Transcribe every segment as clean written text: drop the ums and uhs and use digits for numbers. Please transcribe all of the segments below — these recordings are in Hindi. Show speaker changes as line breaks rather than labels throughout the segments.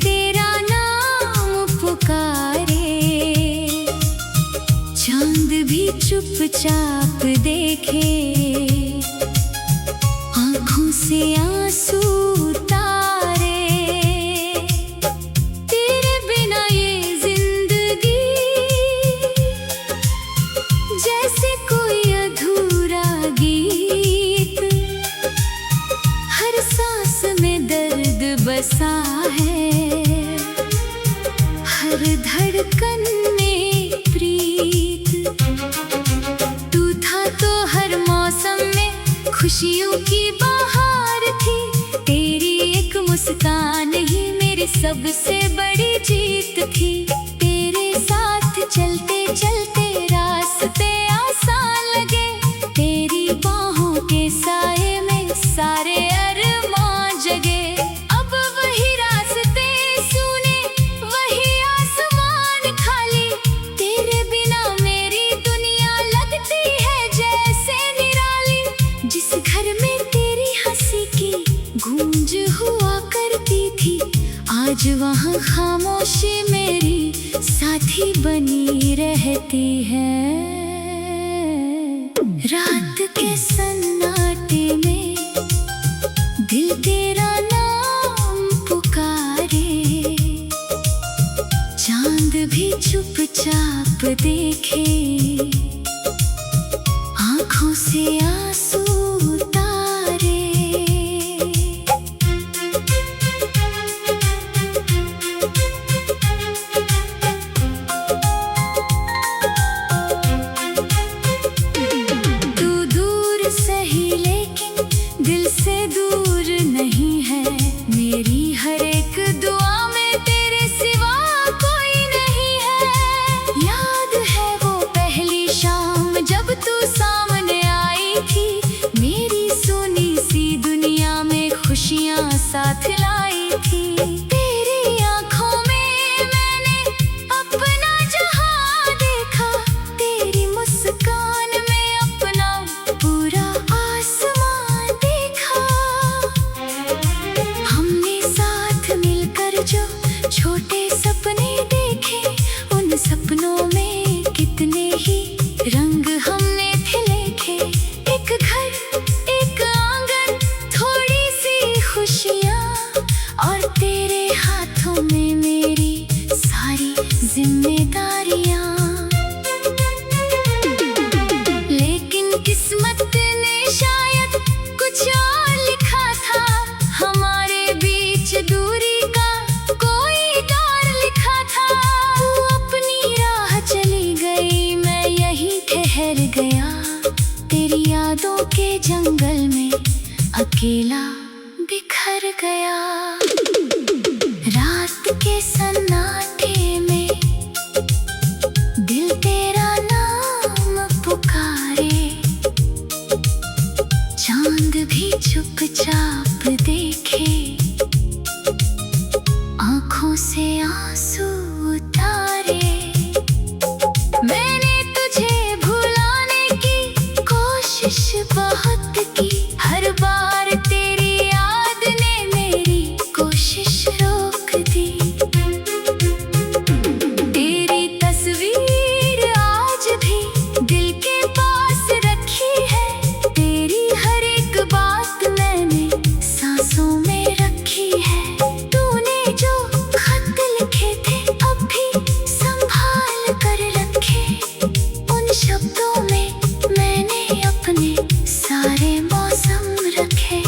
तेरा नाम पुकारे, चांद भी चुपचाप देखे, आंखों से आंसू उतारे। तेरे बिना ये जिंदगी जैसे कोई अधूरा गीत, हर सांस में दर्द बसा है, हर धड़कन में प्रीत। तू था तो हर मौसम में खुशियों की बहार थी, तेरी एक मुस्कान ही मेरी सबसे बड़ी जीत थी। तेरे साथ चलते चलते रास्ते आसान लगे, तेरी बाहों के साए में सारे अरमान जगे। अब वही रास्ते सूने, वही आसमान खाली, तेरे बिना मेरी दुनिया लगती है जैसे निराली। जिस घर में तेरी हंसी की गूंज हुआ करती थी, आज वहाँ खामोशी मेरी साथी बनी रहती है। रात के सन्नाटे में दिल तेरा नाम पुकारे, चांद भी चुपचाप देखे, आंखों से आंसू उतारे। तू दूर सही लेकिन दिल से दूर नहीं है, मेरी हर एक दुआ में तेरे सिवा कोई नहीं है। याद है वो पहली शाम जब तू सामने आई थी, मेरी सोनी सी दुनिया में खुशियाँ साथ लाई थी। तेरी आँखों में मैंने अपना जहां देखा, तेरी मुस्कान में अपना पूरा आसमान देखा। हमने साथ मिलकर जो छोटे सपने देखे, उन सपनों में कितने ही रंग हमने थे लिखे। एक घर, एक आंगन, थोड़ी सी खुशियाँ, और तेरे हाथों में मेरी सारी जिम्मेदारियाँ। लेकिन किस्मत ने शायद कुछ और लिखा था, हमारे बीच दूरी का कोई डर लिखा था। तू अपनी राह चली गई, मैं यहीं ठहर गया, तेरी यादों के जंगल में अकेला बिखर गया। रात के सन्नाटे में दिल तेरा नाम पुकारे, चांद भी चुपचाप देखे, आंखों से आंसू उतारे। मैंने तुझे भुलाने की कोशिश बहुत की, हर बार तेरी याद ने मेरी कोशिश रोक दी। तेरी तस्वीर आज भी दिल के पास रखी है, तेरी हर एक बात मैंने सांसों में रखी है। तूने जो खत लिखे थे अब भी संभाल कर रखे, उन शब्दों में मैंने अपने सारे मौसम रखे।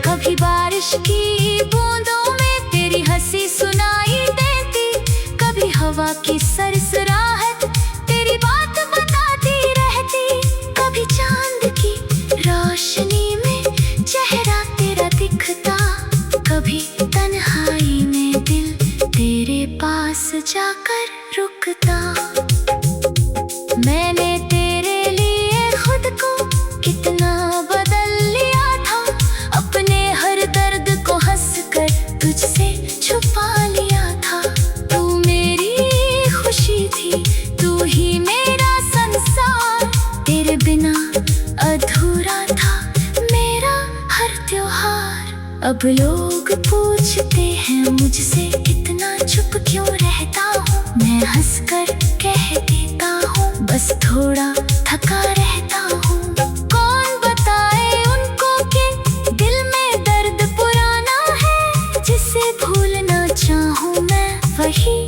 कभी बारिश की बूंदों में तेरी हंसी सुनाई देती, कभी हवा की सरसराहट तेरी बात बताती रहती, कभी चांद की रोशनी में चेहरा तेरा दिखता, कभी तन्हाई में दिल तेरे पास जाकर रुकता। मैंने तेरे लिए खुद को कितना बदल लिया था, अपने हर दर्द को हंसकर तुझसे छुपा लिया था। तू मेरी खुशी थी, तू ही मेरा संसार, तेरे बिना अधूरा था मेरा हर त्योहार। अब लोग पूछते हैं मुझसे तुझसे इतना चुप क्यों रहता हूँ, मैं हंस कर कह देता हूँ, बस थोड़ा थका रहता हूँ। कौन बताए उनको कि दिल में दर्द पुराना है, जिसे भूलना चाहूँ मैं वही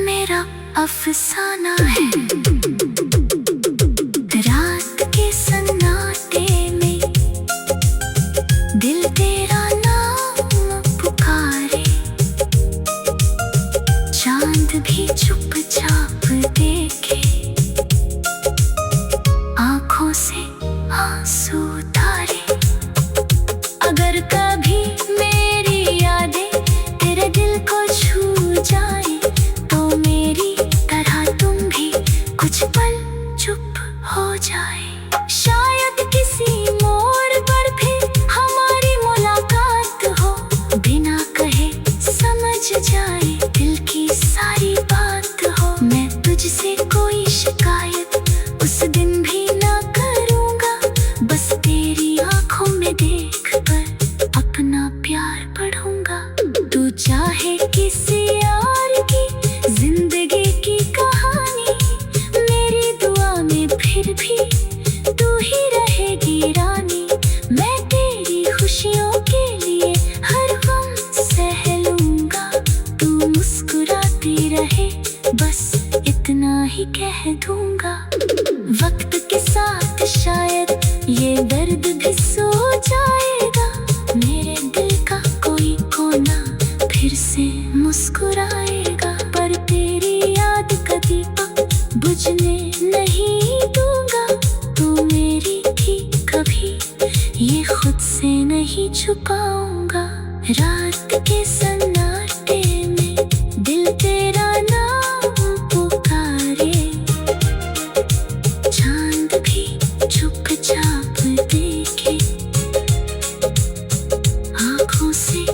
मेरा अफसाना है। रात के सन्नाटे में दिल तेरा नाम पुकारे, चांद भी चुपचाप देखे, आंखों से आंसू उतारे। अगर कभी मेरी यादें तेरे दिल को छू जाए, तो मेरी तरह तुम भी कुछ पल चुप हो जाए। शायद किसी मोड़ पर फिर हमारी मुलाकात हो, बिना कहे समझ जाए दिल की सारी बात हो। मैं तुझसे कोई शिकायत उस दिन भी ना करूँगा, बस तेरी आंखों में देख कर अपना प्यार पढ़ूंगा। तू चाहे किसी और की जिंदगी की कहानी, मेरी दुआ में फिर भी तू ही रहेगी रानी। मैं तेरी खुशियों के लिए हर गम सह लूंगा, तू मुस्कुराती रहे बस इतना ही कह दूंगा। वक्त के साथ शायद ये दर्द भी सो जाएगा, मेरे दिल का कोई कोना फिर से मुस्कुराएगा। पर तेरी याद का दीपक बुझने नहीं दूंगा, तू मेरी थी कभी ये खुद से नहीं छुपाऊंगा। रात के सन्नाटे में दिल तेरा नाम पुकारे, चांद भी चुपचाप देखे, आंखों से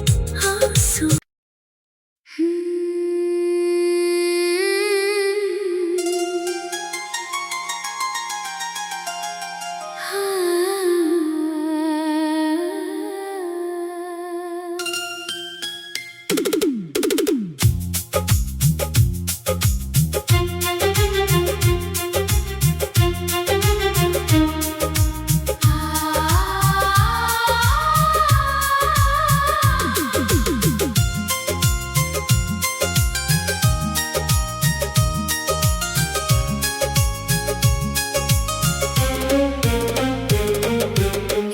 आंसू।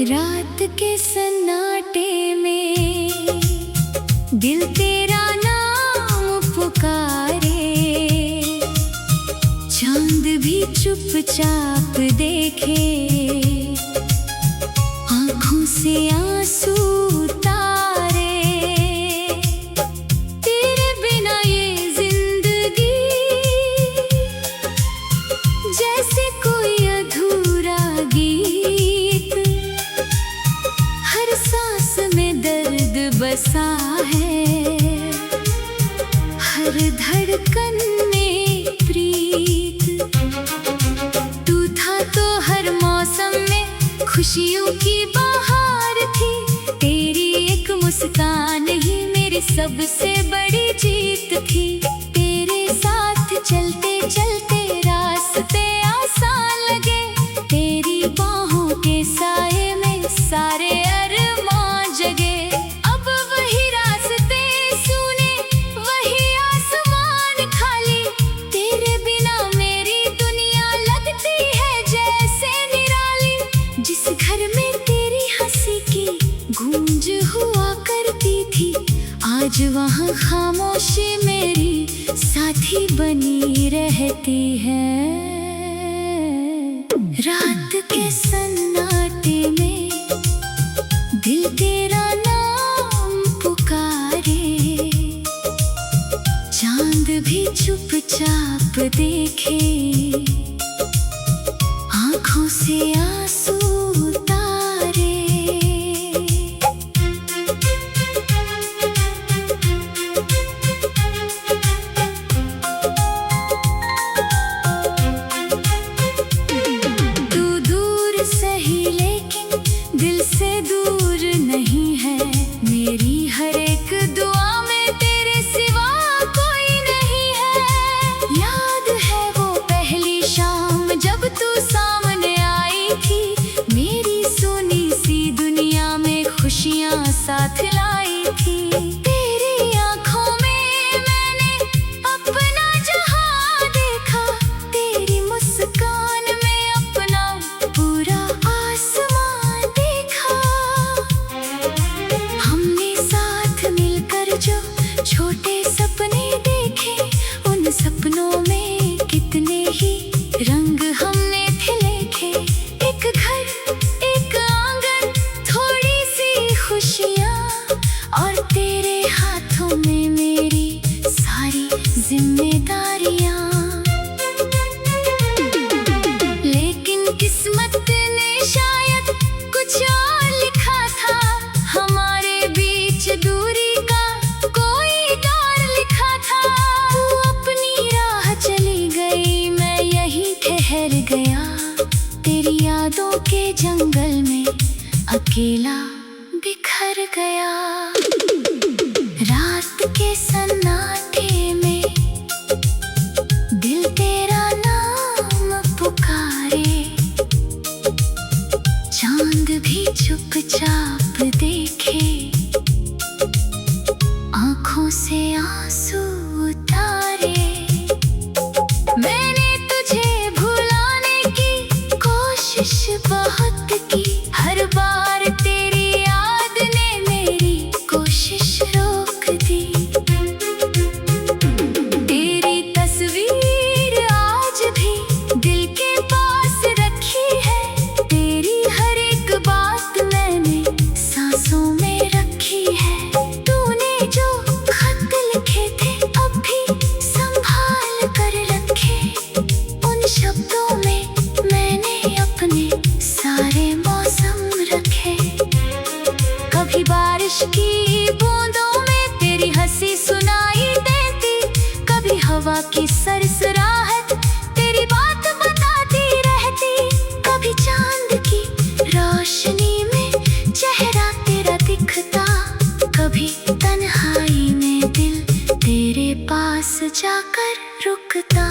रात के सन्नाटे में दिल तेरा नाम पुकारे, चांद भी चुपचाप देखे, आंखों से आंसू उतारे। तेरे बिना ये जिंदगी जैसे कोई अधूरा गीत, हर सांस में दर्द बसा है, हर धड़कन में प्रीत। तू था तो हर मौसम में खुशियों की बहार थी, तेरी एक मुस्कान ही मेरी सबसे बड़ी जीत थी। तेरे साथ चलते चलते रास्ते आसान लगे, तेरी बाहों के साए में सारे अरमान जगे। अब वही रास्ते सूने, वही आसमान खाली, तेरे बिना मेरी दुनिया लगती है जैसे निराली। जिस घर में तेरी हंसी की गूंज हुआ करती थी, आज वहाँ खामोशी मेरी साथी बनी रहती है। रात के सन्नाटे में दिल तेरा नाम पुकारे, चांद भी चुपचाप देखे, आंखों से आंसू उतारे। से दूर नहीं है, मेरी हर एक दुआ में तेरे जंगल में अकेला बिखर गया। रात के सन्नाटे में दिल तेरा नाम पुकारे, चांद भी चुपचाप देखे, आंखों से आंसू उतारे। मैंने तुझे भुलाने की कोशिश बहुत की, हर बार तेरी याद ने मेरी कोशिश रोक दी। तेरी तस्वीर आज भी दिल के पास रखी है, तेरी हर एक बात मैंने सांसों में रखी है। तूने जो खत लिखे थे अब भी संभाल कर रखे, उन शब्दों में मैंने अपने सारे मौसम रखे। कभी बारिश की बूंदों में तेरी हंसी सुनाई देती, कभी हवा की सरसराहट तेरी बात बताती रहती, कभी चांद की रोशनी में चेहरा तेरा दिखता, कभी तन्हाई में दिल तेरे पास जाकर रुकता।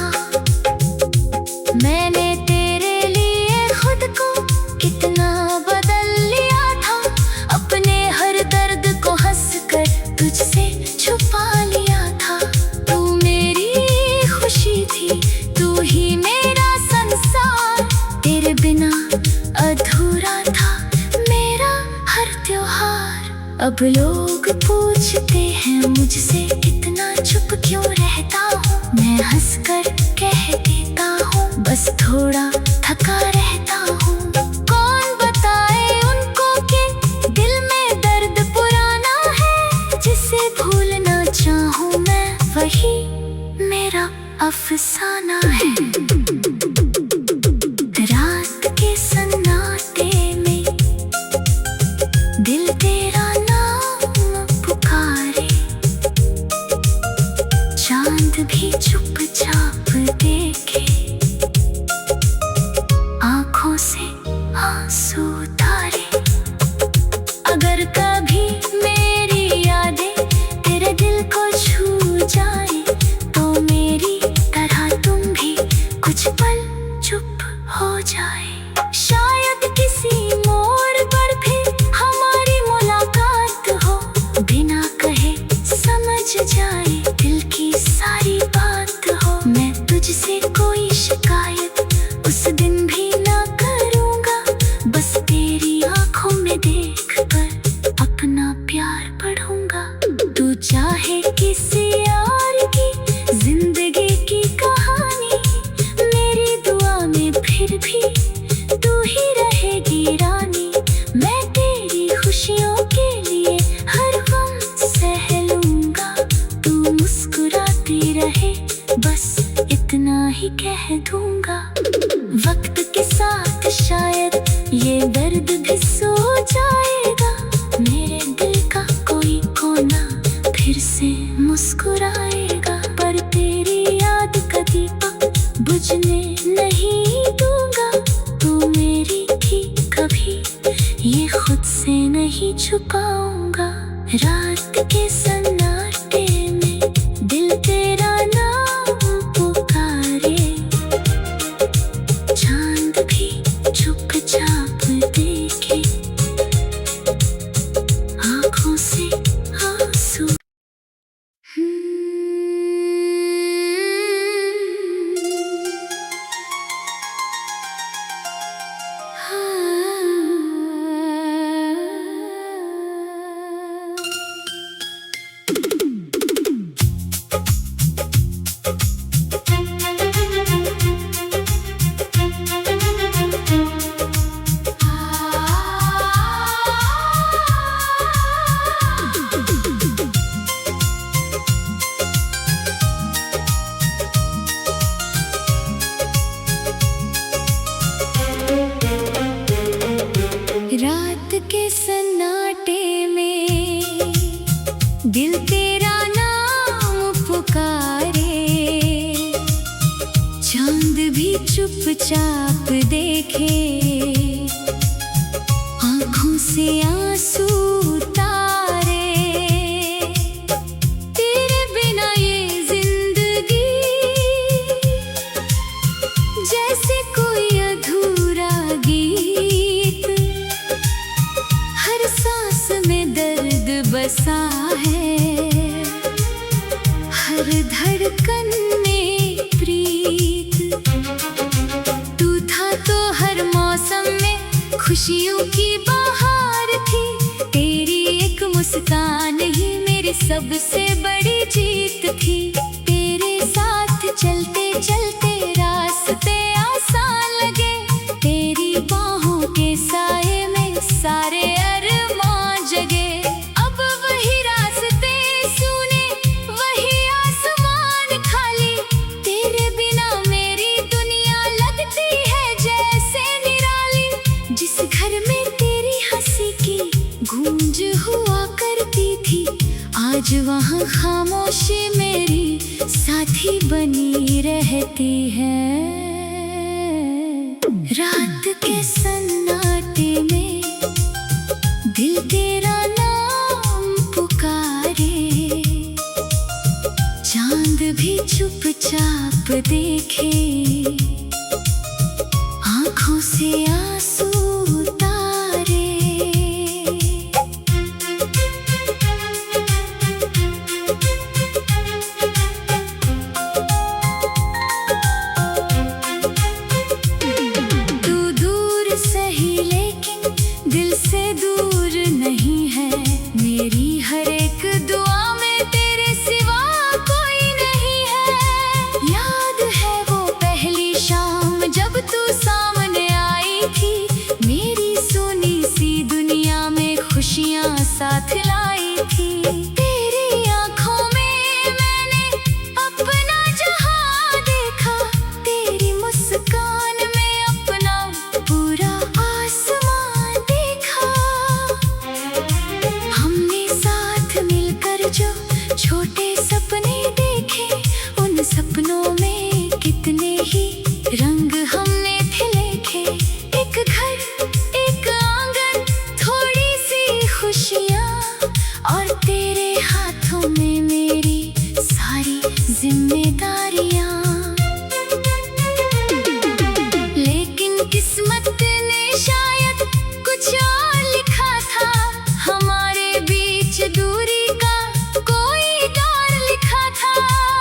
मैंने तेरे लिए खुद को कितना बदल लिया था, अपने हर दर्द को हंसकर तुझसे छुपा लिया था। तू मेरी खुशी थी, तू ही मेरा संसार, तेरे बिना अधूरा था मेरा हर त्योहार। अब लोग पूछते हैं मुझसे इतना चुप क्यों रहता हूँ, मैं हंसकर कह देता हूँ बस थोड़ा थका रहता हूँ। कौन बताए उनको कि दिल में दर्द पुराना है, जिसे भूलना चाहूँ मैं वही मेरा अफसाना है। रात के सन्नाटे में दिल तेरा नाम पुकारे, चांद भी चुपचाप देखे, आंखों से आंसू उतारे। अगर कभी मेरी यादें तेरे दिल को छू जाए, तो मेरी तरह तुम भी कुछ पल चुप हो जाए। शायद किसी मोड़ पर फिर हमारी मुलाकात हो, बिना कहे समझ जाए दिल की सारी बात हो। मैं तुझसे कोई शिकायत उस दिन भी ना करूँगा, बस तेरी आंखों में देख कर अपना प्यार पढ़ूंगा। तू चाहे किसी और की जिंदगी की कहानी, मेरी दुआ में फिर भी तू ही रहेगी रानी। मैं तेरी खुशियों के लिए हर गम सह लूंगा, तू मुस्कुराती रहे बस इतना ही कह दूंगा। वक्त के साथ शायद ये दर्द भी सो जाएगा, मेरे दिल का कोई कोना फिर से मुस्कुराएगा। पर तेरी याद का दीपक बुझने नहीं दूंगा, तू मेरी थी कभी ये खुद से नहीं छुपाऊंगा। रात के सन्नाटे में दिल तेरा नाम पुकारे, चांद भी चुपचाप देखे, आंखों से आंसू। रात के सन्नाटे में दिल तेरा नाम पुकारे, चांद भी चुपचाप देखे, से आंसू उतारे। तेरे बिना ये जिंदगी जैसे कोई अधूरा गीत। हर सांस में दर्द बसा है, हर धड़कन में प्रीत। तू था तो हर मौसम में खुशियों की बहार थी। तेरी एक मुस्कान ही मेरी सबसे बड़ी जीत थी। तेरे साथ चलते चलते रास्ते आसान लगे। तेरी बाहों के साए में सारे अरमान जगे। अब वही रास्ते सूने, वही आसमान खाली। तेरे बिना मेरी दुनिया लगती है जैसे निराली। जिस घर में तेरी हंसी की गूंज हुआ करती थी, आज वहाँ खामोशी मेरी साथी बनी रहती है। रात के सन्नाटे में दिल तेरा नाम पुकारे। चांद भी चुपचाप देखे, आँखों से आंसू उतारे। तू दूर सही लेकिन दिल से दूर नहीं है। मेरी हर एक दुआ में तेरे सिवा कोई नहीं है। याद है वो पहली शाम जब तू सामने आई थी। मेरी सुनी सी दुनिया में खुशियाँ साथ लाई थी। तेरी आँखों में मैंने अपना जहां देखा। तेरी मुस्कान में अपना पूरा आसमान देखा। हमने साथ मिलकर जो छोटे सपने देखे, उन सपनों में कितने ही रंग हमने थे लिखे। एक घर, एक आंगन, थोड़ी सी खुशियाँ, और तेरे हाथों में मेरी सारी जिम्मेदारियाँ। लेकिन किस्मत ने शायद कुछ और लिखा था। हमारे बीच दूरी का कोई डर लिखा था।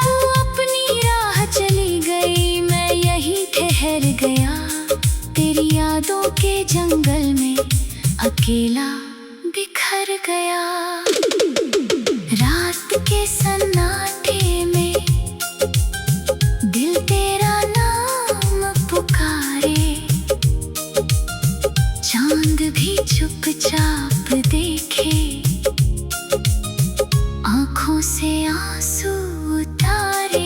तू अपनी राह चली गई, मैं यहीं ठहर गया। तेरी यादों के जंगल में अकेला बिखर गया। रात के सन्नाटे में दिल तेरा नाम पुकारे। चांद भी चुपचाप देखे, आँखों से आंसू उतारे।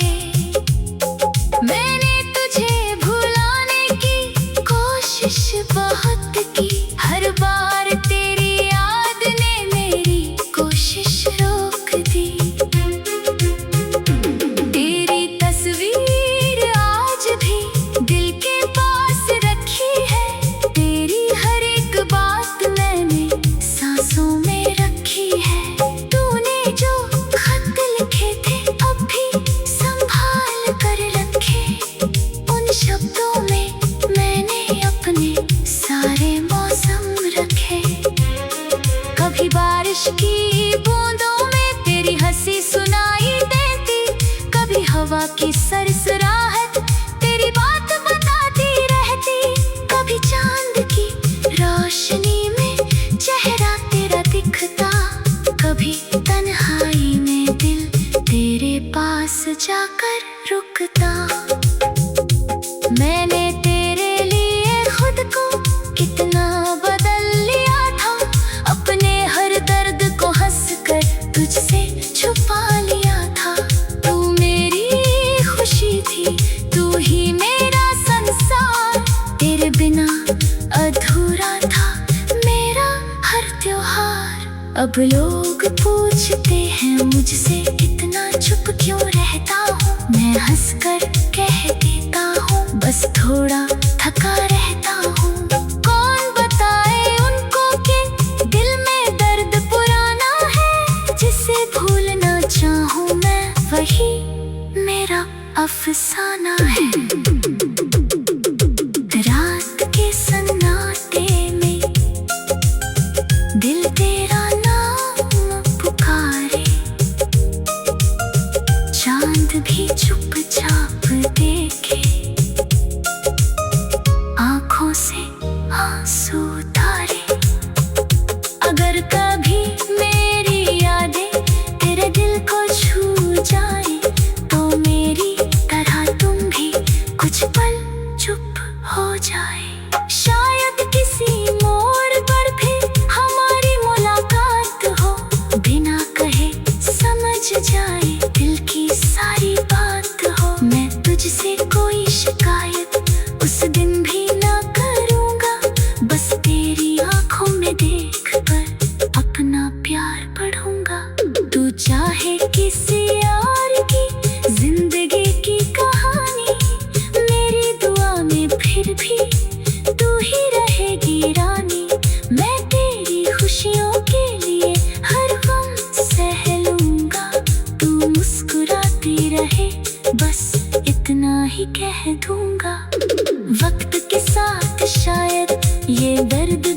मैंने तुझे भुलाने की कोशिश बहुत की। हर बार तेरी याद ने मेरी कोशिश रोक दी। तेरी तस्वीर आज भी दिल के पास रखी है। तेरी हर एक बात मैंने सांसों में रखी है। तूने जो खत लिखे थे अब भी संभाल कर रखे। उन शब्दों में मैंने अपने सारे मौसम रखे। कभी बारिश की बूंदों में तेरी हंसी सुनाई देती। कभी हवा की सरसराहट तेरी बात बताती रहती। कभी चांद की रोशनी में चेहरा तेरा दिखता। कभी तन्हाई में दिल तेरे पास जाकर रुकता। मैंने तेरे लिए खुद को कितना बदल लिया था। अपने हर दर्द को हंसकर तुझसे छुपा लिया था। तू मेरी खुशी थी, तू ही मेरा संसार। तेरे बिना अधूरा था मेरा हर त्योहार। अब लोग पूछते हैं मुझसे इतना चुप क्यों रहता हूँ। मैं हंसकर कह देता हूँ बस थोड़ा थका रहता हूँ। कौन बताए उनको कि यही मेरा अफसाना है। रात के सन्नाटे में दिल तेरा नाम पुकारे, चांद भी चुपचाप देखे, आंखों से आंसू उतारे। अगर कभी मेरी यादें तेरे दिल को छू जाए, तो मेरी तरह तुम भी कुछ पल चुप हो जाए। शायद किसी मोड़ पर फिर हमारी मुलाकात हो, बिना कहे समझ जाए दिल की सारी बात हो। मैं तुझसे कोई शिकायत उस दिन भी ना करूँगा, बस तेरी आंखों में देख कर अपना प्यार पढ़ूंगा। तू चाहे किसी और की जिंदगी की कहानी, मेरी दुआ में फिर भी तू ही रहेगी रानी। मैं तेरी खुशियों के लिए हर गम सह लूंगा, तू मुस्कुराती रहे बस इतना ही कह दूंगा। वक्त के साथ शायद ये दर्द